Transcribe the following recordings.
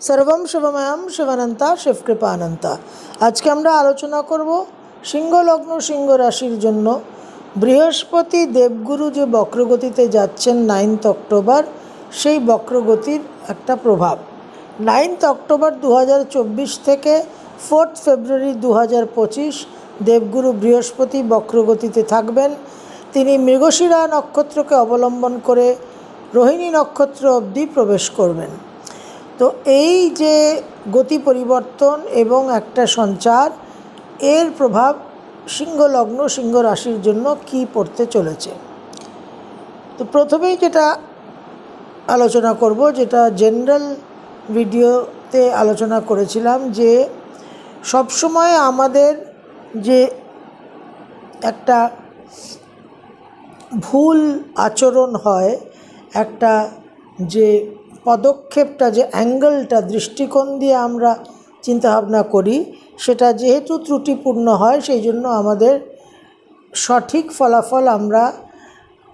सर्वम शिवमयम शिवानंता शिवकृपानंता। आज के আমরা আলোচনা করব সিংহ লগ্ন সিংহ রাশির জন্য বৃহস্পতি দেবগুরু যে বক্রগতিতে যাচ্ছেন 9th অক্টোবর, সেই বক্রগতির একটা প্রভাব 9th অক্টোবর 2024 থেকে 4th ফেব্রুয়ারি 2025 দেবগুরু বৃহস্পতি বক্রগতিতে থাকবেন। তিনি মৃগশিরা নক্ষত্রকে অবলম্বন করে রোহিণী নক্ষত্র অবধি প্রবেশ করবেন। তো এই যে গতি পরিবর্তন এবং একটা সঞ্চার, এর প্রভাব সিংহ লগ্ন সিংহ রাশির জন্য কি পড়তে চলেছে। তো প্রথমেই যেটা আলোচনা করব, যেটা জেনারেল ভিডিওতে আলোচনা করেছিলাম, যে সবসময় আমাদের যে একটা ভুল আচরণ হয়, একটা যে পদক্ষেপটা, যে অ্যাঙ্গেলটা, দৃষ্টিকোণ দিয়ে আমরা চিন্তাভাবনা করি, সেটা যেহেতু ত্রুটিপূর্ণ হয়, সেই জন্য আমাদের সঠিক ফলাফল আমরা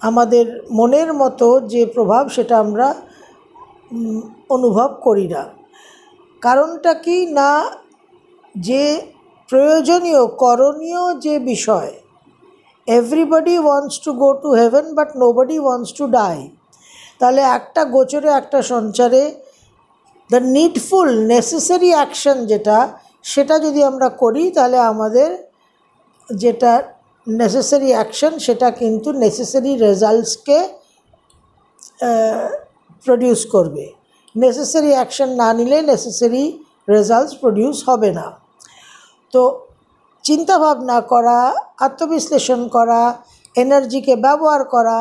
আমাদের মনের মতো যে প্রভাব সেটা আমরা অনুভব করি না। কারণটা কি না, যে প্রয়োজনীয় করণীয় যে বিষয়, everybody wants to go to heaven but nobody wants to die. তাহলে একটা গোচরে, একটা সঞ্চারে দ্য নিডফুল নেসেসারি অ্যাকশন যেটা, সেটা যদি আমরা করি, তাহলে আমাদের যেটা নেসেসারি অ্যাকশন সেটা কিন্তু নেসেসারি রেজাল্টসকে প্রডিউস করবে। নেসেসারি অ্যাকশন না নিলে নেসেসারি রেজাল্টস প্রডিউস হবে না। তো চিন্তাভাবনা করা, আত্মবিশ্লেষণ করা, এনার্জিকে ব্যবহার করা,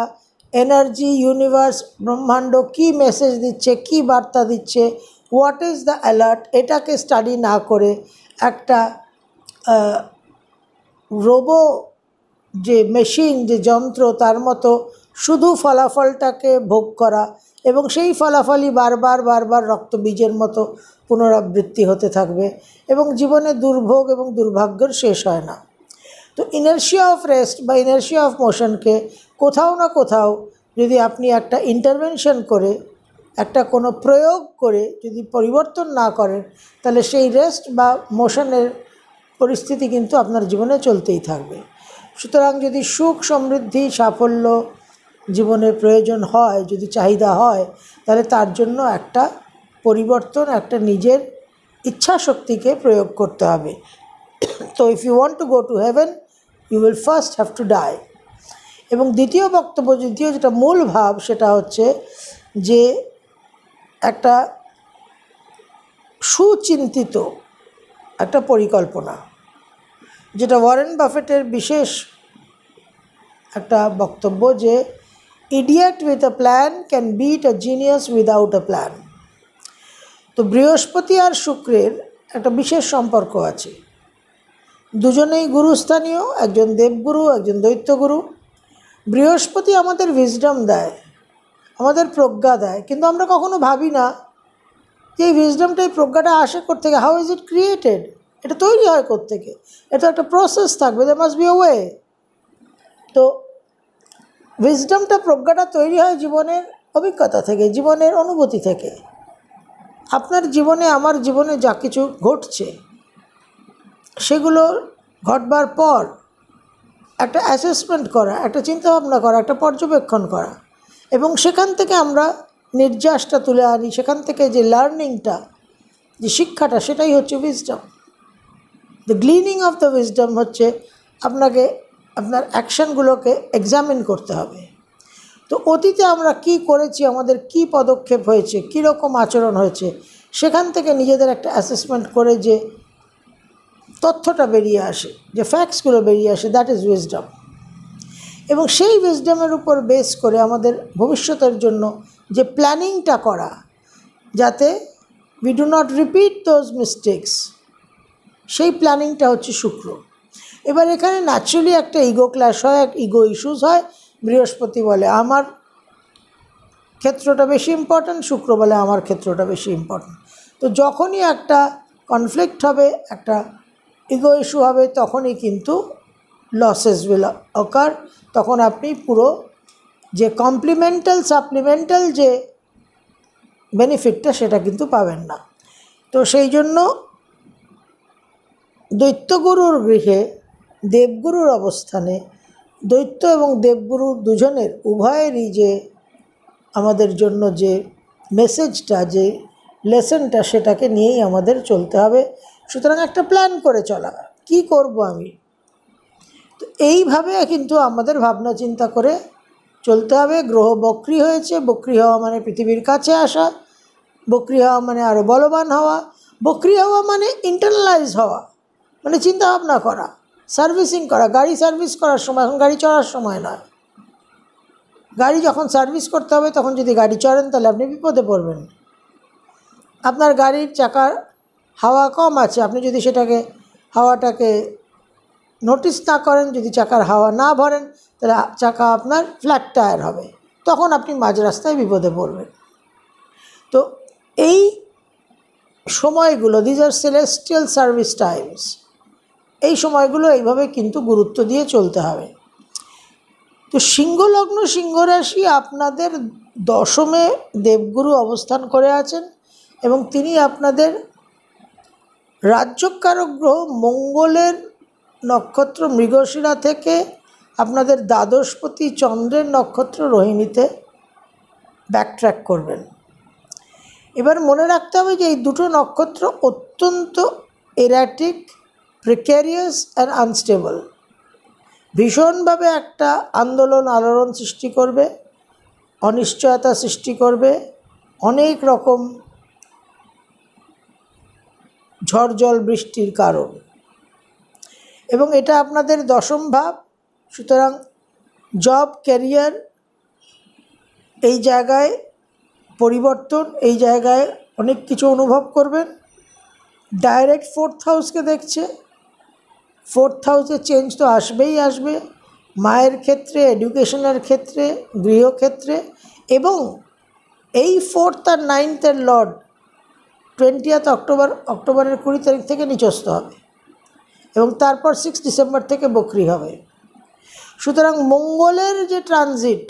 এনার্জি, ইউনিভার্স, ব্রহ্মাণ্ড কী মেসেজ দিচ্ছে, কী বার্তা দিচ্ছে, হোয়াট ইজ দ্য অ্যালার্ট, এটাকে স্টাডি না করে একটা রোবো, যে মেশিন, যে যন্ত্র, তার মতো শুধু ফলাফলটাকে ভোগ করা এবং সেই ফলাফলই বারবার বারবার রক্তবীজের মতো পুনরাবৃত্তি হতে থাকবে এবং জীবনে দুর্ভোগ এবং দুর্ভাগ্যের শেষ হয় না। তো ইনার্শিয়া অফ রেস্ট বা ইনার্শিয়া অফ মোশনকে কোথাও না কোথাও যদি আপনি একটা ইন্টারভেনশন করে, একটা কোনো প্রয়োগ করে যদি পরিবর্তন না করেন, তাহলে সেই রেস্ট বা মোশনের পরিস্থিতি কিন্তু আপনার জীবনে চলতেই থাকবে। সুতরাং যদি সুখ, সমৃদ্ধি, সাফল্য জীবনের প্রয়োজন হয়, যদি চাহিদা হয়, তাহলে তার জন্য একটা পরিবর্তন, একটা নিজের ইচ্ছা শক্তিকে প্রয়োগ করতে হবে। তো if you want to go to heaven, you will first have to die. এবং দ্বিতীয় বক্তব্য, দ্বিতীয় যেটা মূল ভাব, সেটা হচ্ছে যে একটা সুচিন্তিত একটা পরিকল্পনা, যেটা ওয়ারেন বাফেটের বিশেষ একটা বক্তব্য, যে idiot with a plan can bit a genius without a plan. তো বৃহস্পতি আর শুক্রের একটা বিশেষ সম্পর্ক আছে। দুজনেই গুরুস্থানীয়, একজন দেবগুরু, একজন দৈত্যগুরু। বৃহস্পতি আমাদের উইজডম দেয়, আমাদের প্রজ্ঞা দেয়, কিন্তু আমরা কখনো ভাবি না যে এই উইজডমটা, এই প্রজ্ঞাটা আসে কোত্থেকে, হাউ ইজ ইট ক্রিয়েটেড, এটা তৈরি হয় কোত্থেকে, এটা একটা প্রসেস থাকবে, there must be a way. তো উইজডমটা, প্রজ্ঞাটা তৈরি হয় জীবনের অভিজ্ঞতা থেকে, জীবনের অনুভূতি থেকে। আপনার জীবনে, আমার জীবনে যা কিছু ঘটছে, সেগুলো ঘটবার পর একটা অ্যাসেসমেন্ট করা, একটা চিন্তাভাবনা করা, একটা পর্যবেক্ষণ করা, এবং সেখান থেকে আমরা নির্যাসটা তুলে আনি, সেখান থেকে যে লার্নিংটা, যে শিক্ষাটা, সেটাই হচ্ছে wisdom. The gleaning of the wisdom হচ্ছে আপনাকে আপনার অ্যাকশানগুলোকে এক্সামিন করতে হবে। তো অতীতে আমরা কি করেছি, আমাদের কি পদক্ষেপ হয়েছে, কীরকম আচরণ হয়েছে, সেখান থেকে নিজেদের একটা অ্যাসেসমেন্ট করে যে তথ্যটা বেরিয়ে আসে, যে ফ্যাক্টসগুলো বেরিয়ে আসে, দ্যাট ইজ উইজডম। এবং সেই উইজডমের উপর বেস করে আমাদের ভবিষ্যতের জন্য যে প্ল্যানিংটা করা, যাতে we do not repeat those mistakes, সেই প্ল্যানিংটা হচ্ছে শুক্র। এবার এখানে ন্যাচারালি একটা ইগো ক্ল্যাশ হয়, এক ইগো ইস্যুস হয়। বৃহস্পতি বলে আমার ক্ষেত্রটা বেশি ইম্পর্ট্যান্ট, শুক্র বলে আমার ক্ষেত্রটা বেশি ইম্পর্ট্যান্ট। তো যখনই একটা কনফ্লিক্ট হবে, একটা ইগো ইস্যু হবে, তখনই কিন্তু লসেস উইল অকার। তখন আপনি পুরো যে কমপ্লিমেন্টাল, সাপ্লিমেন্টাল যে বেনিফিটটা, সেটা কিন্তু পাবেন না। তো সেই জন্য দৈত্যগুরুর গৃহে দেবগুরুর অবস্থানে দৈত্য এবং দেবগুরু দুজনের উভয়েরই যে আমাদের জন্য যে মেসেজটা, যে লেসনটা, সেটাকে নিয়েই আমাদের চলতে হবে। সুতরাং একটা প্ল্যান করে চলা, কি করব আমি, তো এইভাবে কিন্তু আমাদের ভাবনা চিন্তা করে চলতে হবে। গ্রহ বক্রী হয়েছে, বক্রী হওয়া মানে পৃথিবীর কাছে আসা, বক্রী হওয়া মানে আরও বলবান হওয়া, বক্রী হওয়া মানে ইন্টারনালাইজ হওয়া, মানে চিন্তা ভাবনা করা, সার্ভিসিং করা। গাড়ি সার্ভিস করার সময়, এখন গাড়ি চড়ার সময় নয়। গাড়ি যখন সার্ভিস করতে হবে তখন যদি গাড়ি চড়েন তাহলে আপনি বিপদে পড়বেন। আপনার গাড়ির চাকার হাওয়া কম আছে, আপনি যদি সেটাকে হাওয়াটাকে নোটিস না করেন, যদি চাকার হাওয়া না ভরেন, তাহলে চাকা আপনার ফ্ল্যাট টায়ার হবে, তখন আপনি মাঝ রাস্তায় বিপদে পড়বেন। তো এই সময়গুলো, these are celestial service Times, এই সময়গুলো এইভাবে কিন্তু গুরুত্ব দিয়ে চলতে হবে। তো সিংহলগ্ন সিংহ রাশি, আপনাদের দশমে দেবগুরু অবস্থান করে আছেন এবং তিনি আপনাদের রাজ্যকারক গ্রহ মঙ্গলের নক্ষত্র মৃগশিরা থেকে আপনাদের দ্বাদশপতি চন্দ্রের নক্ষত্র রোহিণীতে ব্যাকট্র্যাক করবেন। এবার মনে রাখতে হবে যে এই দুটো নক্ষত্র অত্যন্ত এরাটিক, প্রিক্যারিয়াস অ্যান্ড আনস্টেবল। ভীষণভাবে একটা আন্দোলন আলোড়ন সৃষ্টি করবে, অনিশ্চয়তা সৃষ্টি করবে, অনেক রকম ঝড় জল বৃষ্টির কারণ, এবং এটা আপনাদের দশম ভাব। সুতরাং জব, ক্যারিয়ার, এই জায়গায় পরিবর্তন, এই জায়গায় অনেক কিছু অনুভব করবেন। ডাইরেক্ট ফোর্থ হাউসকে দেখছে, ফোর্থ হাউসে চেঞ্জ তো আসবেই আসবে, মায়ের ক্ষেত্রে, এডুকেশনের ক্ষেত্রে, গৃহক্ষেত্রে। এবং এই ফোর্থ আর নাইনথের লর্ড 20 অক্টোবরের 20 তারিখ থেকে নিচস্থ হবে এবং তারপর 6 ডিসেম্বর থেকে বক্রী হবে। সুতরাং মঙ্গলের যে ট্রানজিট,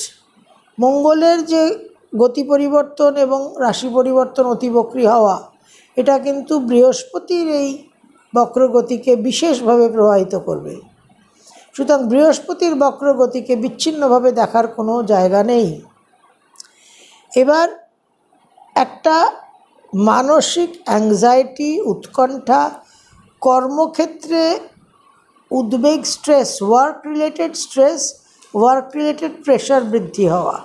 মঙ্গলের যে গতি পরিবর্তন এবং রাশি পরিবর্তন, অতিবক্রী হওয়া, এটা কিন্তু বৃহস্পতির এই বক্রগতিকে বিশেষভাবে প্রভাবিত করবে। সুতরাং বৃহস্পতির বক্রগতিকে বিচ্ছিন্নভাবে দেখার কোনো জায়গা নেই। এবার একটা মানসিক অ্যাংজাইটি, উৎকণ্ঠা, কর্মক্ষেত্রে উদ্বেগ, stress, work related stress, work related pressure বৃদ্ধি হওয়া,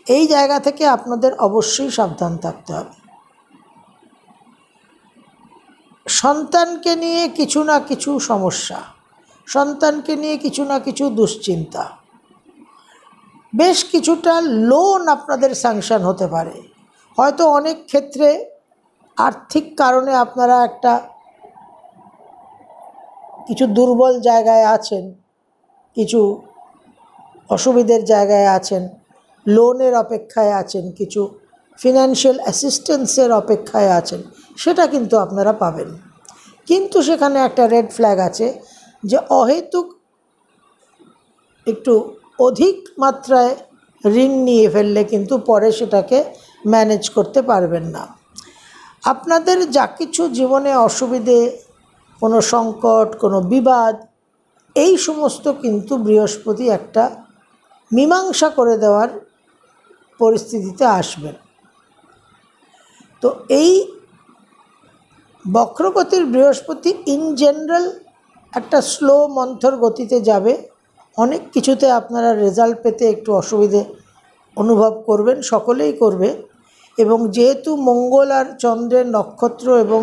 এই জায়গা থেকে আপনাদের অবশ্যই সাবধান থাকতে হবে। সন্তানকে নিয়ে কিছু না কিছু সমস্যা, সন্তানকে নিয়ে কিছু না কিছু দুশ্চিন্তা, বেশ কিছুটা লোন আপনাদের স্যাংশন হতে পারে। হয়তো অনেক ক্ষেত্রে আর্থিক কারণে আপনারা একটা কিছু দুর্বল জায়গায় আছেন, কিছু অসুবিধের জায়গায় আছেন, লোনের অপেক্ষায় আছেন, কিছু ফিনান্সিয়াল অ্যাসিস্ট্যান্সের অপেক্ষায় আছেন, সেটা কিন্তু আপনারা পাবেন। কিন্তু সেখানে একটা রেড ফ্ল্যাগ আছে যে অহেতুক একটু অধিক মাত্রায় ঋণ নিয়ে ফেললে কিন্তু পরে সেটাকে ম্যানেজ করতে পারবেন না। আপনাদের যা কিছু জীবনে অসুবিধে, কোনো সংকট, কোনো বিবাদ, এই সমস্ত কিন্তু বৃহস্পতি একটা মীমাংসা করে দেওয়ার পরিস্থিতিতে আসবেন। তো এই বক্রগতির বৃহস্পতি ইন জেনারেল একটা স্লো মন্থর গতিতে যাবে। অনেক কিছুতে আপনারা রেজাল্ট পেতে একটু অসুবিধে অনুভব করবেন, সকলেই করবে। এবং যেহেতু মঙ্গল আর চন্দ্রের নক্ষত্র এবং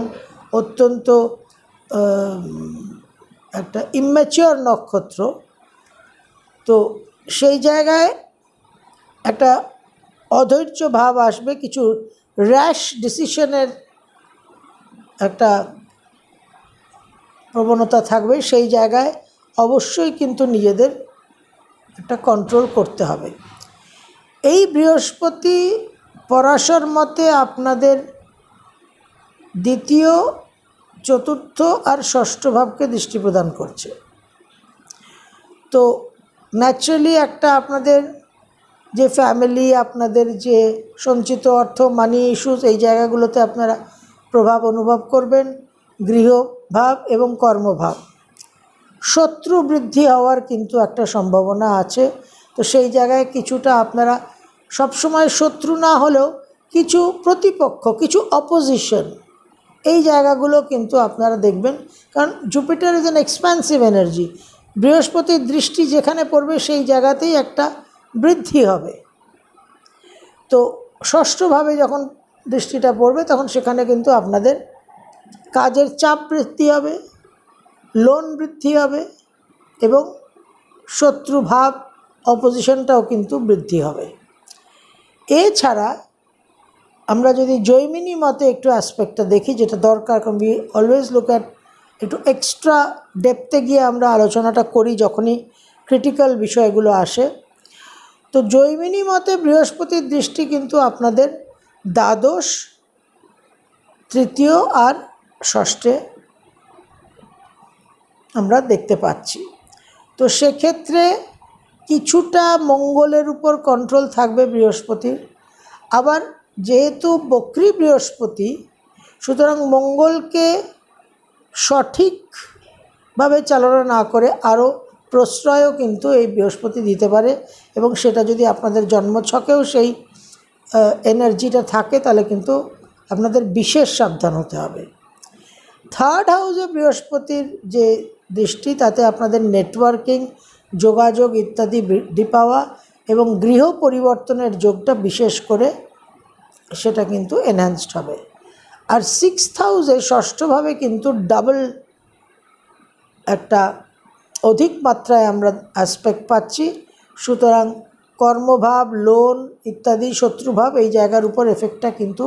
অত্যন্ত একটা ইম্যাচিওর নক্ষত্র, তো সেই জায়গায় একটা অধৈর্য ভাব আসবে, কিছু র্যাশ ডিসিশনের একটা প্রবণতা থাকবে। সেই জায়গায় অবশ্যই কিন্তু নিজেদের একটা কন্ট্রোল করতে হবে। এই বৃহস্পতি পরাশর মতে আপনাদের দ্বিতীয়, চতুর্থ আর ষষ্ঠ ভাবকে দৃষ্টি প্রদান করছে। তো ন্যাচারালি একটা আপনাদের যে ফ্যামিলি, আপনাদের যে সঞ্চিত অর্থ, মানি ইস্যুস, এই জায়গাগুলোতে আপনারা প্রভাব অনুভব করবেন, গৃহভাব এবং কর্মভাব। শত্রু বৃদ্ধি হওয়ার কিন্তু একটা সম্ভাবনা আছে। তো সেই জায়গায় কিছুটা আপনারা সবসময় শত্রু না হলেও কিছু প্রতিপক্ষ, কিছু অপোজিশন, এই জায়গাগুলো কিন্তু আপনারা দেখবেন। কারণ জুপিটার ইজ অ্যান এক্সপ্যান্সিভ এনার্জি। বৃহস্পতির দৃষ্টি যেখানে পড়বে সেই জায়গাতেই একটা বৃদ্ধি হবে। তো ষষ্ঠভাবে যখন দৃষ্টিটা পড়বে তখন সেখানে কিন্তু আপনাদের কাজের চাপ বৃদ্ধি হবে, লোন বৃদ্ধি হবে এবং শত্রুভাব, অপোজিশনটাও কিন্তু বৃদ্ধি হবে। এছাড়া আমরা যদি জৈমিনী মতে একটু অ্যাসপেক্টটা দেখি, যেটা দরকার, কারণ উই অলওয়েজ লুক অ্যাট একটু এক্সট্রা ডেপথে গিয়ে আমরা আলোচনাটা করি যখনই ক্রিটিক্যাল বিষয়গুলো আসে। তো জৈমিনী মতে বৃহস্পতির দৃষ্টি কিন্তু আপনাদের দ্বাদশ, তৃতীয় আর ষষ্ঠে আমরা দেখতে পাচ্ছি। তো সেক্ষেত্রে কিছুটা মঙ্গলের উপর কন্ট্রোল থাকবে বৃহস্পতির। আবার যেহেতু বক্রী বৃহস্পতি, সুতরাং মঙ্গলকে সঠিকভাবে চালনা না করে আরও প্রশ্রয়ও কিন্তু এই বৃহস্পতি দিতে পারে, এবং সেটা যদি আপনাদের জন্মছকেও সেই এনার্জিটা থাকে তাহলে কিন্তু আপনাদের বিশেষ সাবধান হতে হবে। থার্ড হাউসে বৃহস্পতির যে দৃষ্টি, তাতে আপনাদের নেটওয়ার্কিং, যোগাযোগ ইত্যাদি বৃদ্ধি পাওয়া এবং গৃহ পরিবর্তনের যোগটা বিশেষ করে সেটা কিন্তু এনহ্যান্সড হবে। আর সিক্সথ হাউসে ষষ্ঠভাবে কিন্তু ডাবল একটা অধিক মাত্রায় আমরা অ্যাসপেক্ট পাচ্ছি। সুতরাং কর্মভাব, লোন ইত্যাদি, শত্রুভাব, এই জায়গার উপর এফেক্টটা কিন্তু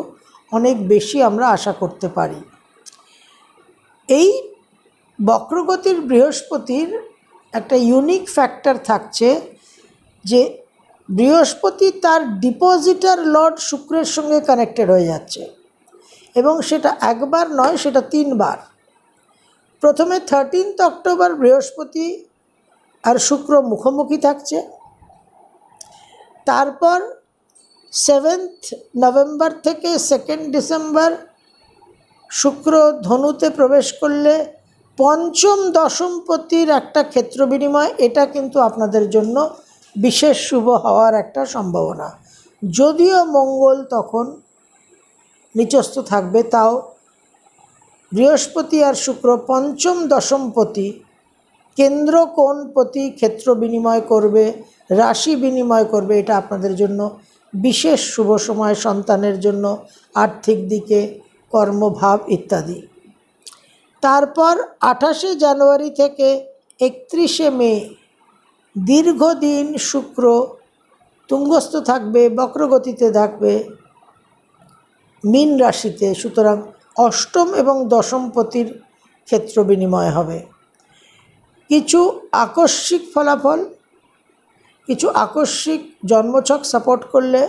অনেক বেশি আমরা আশা করতে পারি। এই বক্রগতির বৃহস্পতির একটা ইউনিক ফ্যাক্টর থাকছে যে বৃহস্পতি তার ডিপোজিটার লর্ড শুক্রের সঙ্গে কানেক্টেড হয়ে যাচ্ছে, এবং সেটা একবার নয়, সেটা 3 বার। প্রথমে 13 অক্টোবর বৃহস্পতি আর শুক্র মুখোমুখি থাকছে, তারপর 7 নভেম্বর থেকে 2 ডিসেম্বর শুক্র ধনুতে প্রবেশ করলে পঞ্চম দশমপতির একটা ক্ষেত্র বিনিময়, এটা কিন্তু আপনাদের জন্য বিশেষ শুভ হওয়ার একটা সম্ভাবনা। যদিও মঙ্গল তখন নিচস্থ থাকবে, তাও বৃহস্পতি আর শুক্র পঞ্চম দশমপতি কেন্দ্র কোণপতি ক্ষেত্র বিনিময় করবে, রাশি বিনিময় করবে, এটা আপনাদের জন্য বিশেষ শুভ সময়, সন্তানের জন্য, আর্থিক দিকে, কর্মভাব ইত্যাদি। তারপর 28 জানুয়ারি থেকে 31 মে দীর্ঘদিন শুক্র তুঙ্গস্থ থাকবে, বক্রগতিতে থাকবে মীন রাশিতে। সুতরাং অষ্টম এবং দশমপতির ক্ষেত্র বিনিময় হবে। কিছু আকস্মিক ফলাফল, কিছু আকস্মিক জন্মছক সাপোর্ট করলে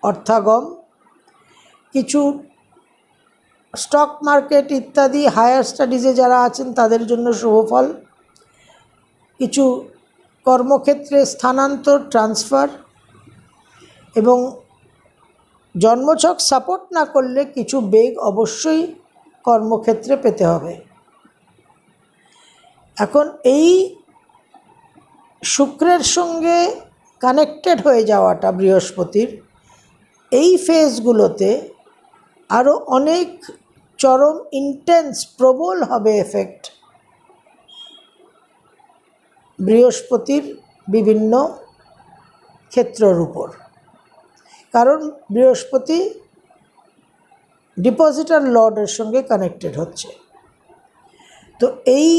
অর্থাগম, কিছু স্টক মার্কেট ইত্যাদি হায়ার স্টাডিজে যারা আছেন তাদের জন্য শুভফল, কিছু কর্মক্ষেত্রে স্থানান্তর, ট্রান্সফার, এবং জন্মছক সাপোর্ট না করলে কিছু বেগ অবশ্যই কর্মক্ষেত্রে পেতে হবে। এখন এই শুক্রের সঙ্গে কানেক্টেড হয়ে যাওয়াটা বৃহস্পতির, এই ফেজগুলোতে আরও অনেক চরম ইন্টেন্স প্রবল হবে এফেক্ট বৃহস্পতির বিভিন্ন ক্ষেত্রের উপর। কারণ বৃহস্পতি ডিপোজিটার লর্ডের সঙ্গে কানেক্টেড হচ্ছে। তো এই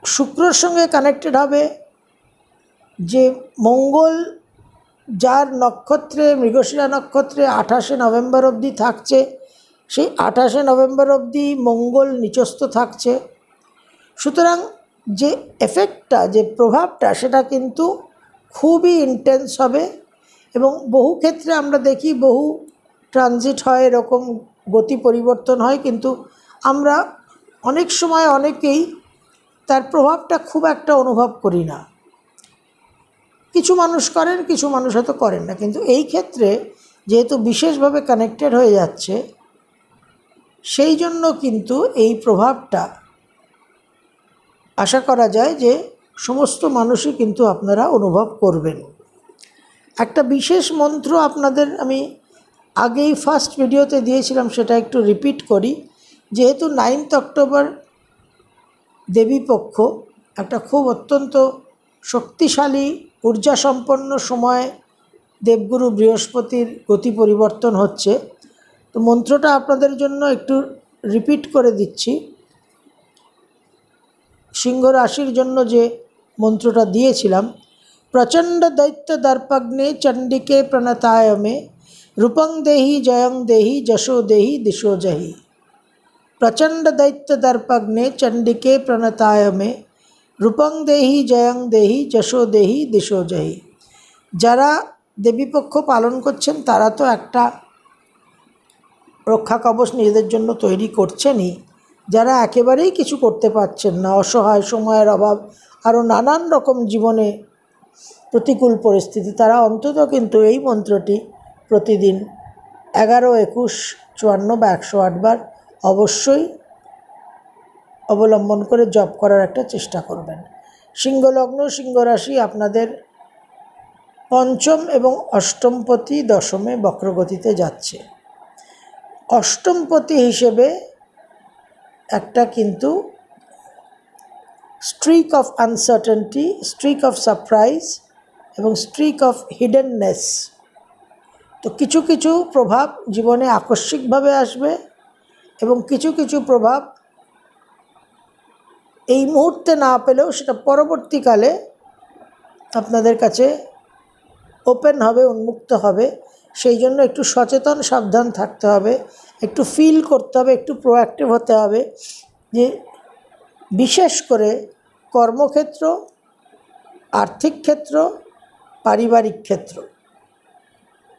শুক্রের সঙ্গে কানেক্টেড হবে যে মঙ্গল, যার নক্ষত্রে, মৃগশিরা নক্ষত্রে 28 নভেম্বর অবধি থাকছে, সেই 28 নভেম্বর অবধি মঙ্গল নিচস্থ থাকছে। সুতরাং যে এফেক্টটা, যে প্রভাবটা, সেটা কিন্তু খুবই ইন্টেন্স হবে। এবং বহু ক্ষেত্রে আমরা দেখি বহু ট্রানজিট হয়, এরকম গতি পরিবর্তন হয়, কিন্তু আমরা অনেক সময় অনেকেই তার প্রভাবটা খুব একটা অনুভব করি না। কিছু মানুষ করেন, কিছু মানুষ হয়তো করেন না, কিন্তু এই ক্ষেত্রে যেহেতু বিশেষভাবে কানেক্টেড হয়ে যাচ্ছে, সেই জন্য কিন্তু এই প্রভাবটা আশা করা যায় যে সমস্ত মানুষই কিন্তু আপনারা অনুভব করবেন। একটা বিশেষ মন্ত্র আপনাদের আমি আগেই ফার্স্ট ভিডিওতে দিয়েছিলাম, সেটা একটু রিপিট করি। যেহেতু 9 অক্টোবর দেবীপক্ষ, একটা খুব অত্যন্ত শক্তিশালী ঊর্জাসম্পন্ন সময় দেবগুরু বৃহস্পতির গতি পরিবর্তন হচ্ছে, তো মন্ত্রটা আপনাদের জন্য একটু রিপিট করে দিচ্ছি। সিংহ রাশির জন্য যে মন্ত্রটা দিয়েছিলাম, প্রচণ্ড দৈত্য দর্পগ্নে চণ্ডিকে প্রণতায় মে রূপং দেহি জয়ং দেহি যশো দেহি দিশো জহি। প্রচণ্ড দৈত্য দর্পগ্নে চণ্ডিকে প্রণতায় মে রূপং দেহি জয়ং দেহি যশো দেহি দিশো জহি। যারা দেবীপক্ষ পালন করছেন তারা তো একটা রক্ষা কবচ নিজেদের জন্য তৈরি করছেনই। যারা একেবারেই কিছু করতে পারছেন না, অসহায়, সময়ের অভাব, আরও নানান রকম জীবনে প্রতিকূল পরিস্থিতি, তারা অন্তত কিন্তু এই মন্ত্রটি প্রতিদিন 11, 21, 54 বা 108 বার অবশ্যই অবলম্বন করে জপ করার একটা চেষ্টা করবেন। সিংহলগ্ন, সিংহ রাশি আপনাদের পঞ্চম এবং অষ্টমপতি দশমে বক্রগতিতে যাচ্ছে। অষ্টমপতি হিসেবে একটা কিন্তু streak of uncertainty, streak of surprise এবং স্ট্রিক অফ হিডেননেস, তো কিছু কিছু প্রভাব জীবনে আকস্মিকভাবে আসবে এবং কিছু কিছু প্রভাব এই মুহূর্তে না পেলেও সেটা পরবর্তীকালে আপনাদের কাছে ওপেন হবে, উন্মুক্ত হবে। সেই জন্য একটু সচেতন, সাবধান থাকতে হবে, একটু ফিল করতে হবে, একটু প্রোঅ্যাক্টিভ হতে হবে। যে বিশেষ করে কর্মক্ষেত্র, আর্থিক ক্ষেত্র, পারিবারিক ক্ষেত্র,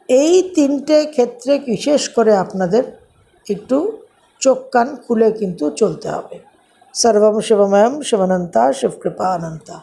এই তিনটে ক্ষেত্রে বিশেষ করে আপনাদের একটু চোখ কান খুলে কিন্তু চলতে হবে। সর্বম শিবময়ম শিবানন্তা, শিবকৃপা অনন্তা।